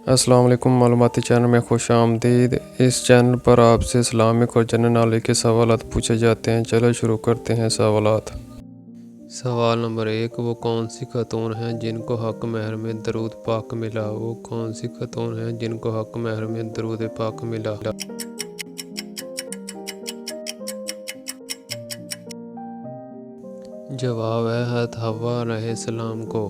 السلام علیکم، معلوماتی چینل میں خوش آمدید۔ اس چینل پر آپ سے اسلامک اور جنرل نالج کے سوالات پوچھے جاتے ہیں۔ چلو شروع کرتے ہیں سوالات۔ سوال نمبر 1، وہ کون سی خاتون ہیں جن کو حق مہر میں درود پاک ملا؟ وہ کون سی خاتون ہیں جن کو حق مہر میں درود پاک ملا؟ جواب ہے حضرت حوا علیہ السلام کو۔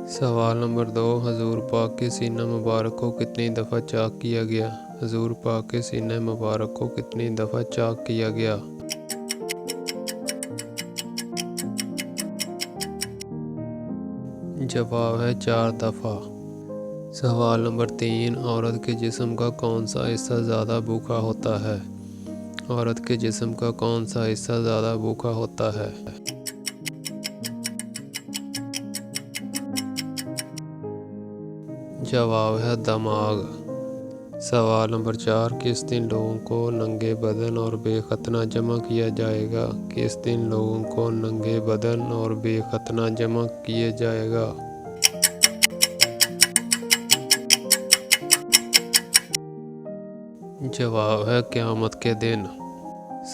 سوال نمبر 2، حضور پاک کے سینہ مبارک کو کتنی دفعہ چاک کیا گیا؟ حضور پاک کے سینہ مبارک کو کتنی دفعہ چاک کیا گیا؟ جواب ہے 4 دفعہ۔ سوال نمبر 3، عورت کے جسم کا کون سا حصہ زیادہ بھوکا ہوتا ہے؟ عورت کے جسم کا کون سا حصہ زیادہ بھوکا ہوتا ہے؟ جواب ہے دماغ۔ سوال نمبر 4، کس دن لوگوں کو ننگے بدن اور بے ختنہ جمع کیا جائے گا؟ کس دن لوگوں کو ننگے بدن اور بے ختنہ جمع کیے جائے گا؟ جواب ہے قیامت کے دن۔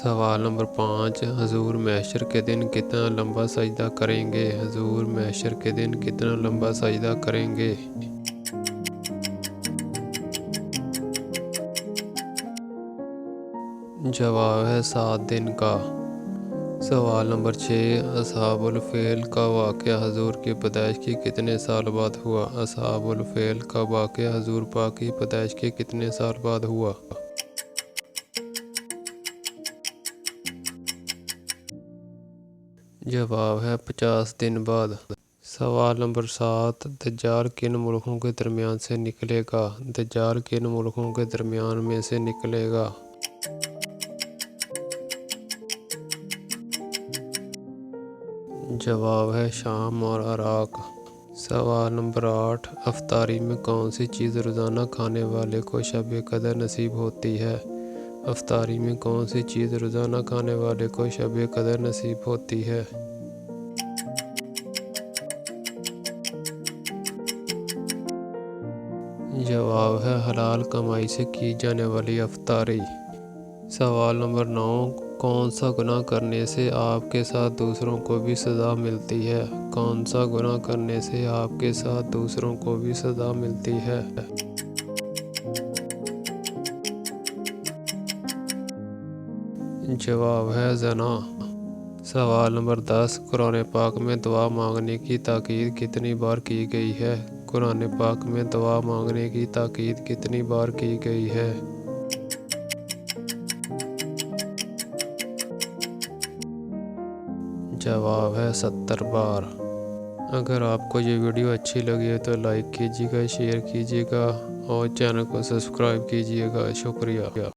سوال نمبر 5، حضور محشر کے دن کتنا لمبا سجدہ کریں گے؟ حضور محشر کے دن کتنا لمبا سجدہ کریں گے؟ جواب ہے 7 دن کا۔ سوال نمبر 6، اصحاب الفیل کا واقعہ حضور کی پیدائش کے کتنے سال بعد ہوا؟ اصحاب الفیل کا واقعہ حضور پاک کی پیدائش کے کتنے سال بعد ہوا؟ جواب ہے 50 دن بعد۔ سوال نمبر 7، دجال کن ملکوں کے درمیان سے نکلے گا؟ دجال کن ملکوں کے درمیان میں سے نکلے گا؟ جواب ہے شام اور عراق۔ سوال نمبر 8، افطاری میں کون سی چیز روزانہ کھانے والے کو شب قدر نصیب ہوتی ہے؟ افطاری میں کون سی چیز روزانہ کھانے والے کو شب قدر نصیب ہوتی ہے؟ جواب ہے حلال کمائی سے کی جانے والی افطاری۔ سوال نمبر 9، کون سا گناہ کرنے سے آپ کے ساتھ دوسروں کو بھی سزا ملتی ہے؟ کون سا گناہ کرنے سے آپ کے ساتھ دوسروں کو بھی سزا ملتی ہے؟ جواب ہے زنا۔ سوال نمبر 10، قرآن پاک میں دعا مانگنے کی تاکید کتنی بار کی گئی ہے؟ قرآن پاک میں دعا مانگنے کی تاکید کتنی بار کی گئی ہے؟ جواب ہے 70 بار۔ اگر آپ کو یہ ویڈیو اچھی لگی ہے تو لائک کیجیے گا، شیئر کیجیے گا اور چینل کو سبسکرائب کیجیے گا۔ شکریہ۔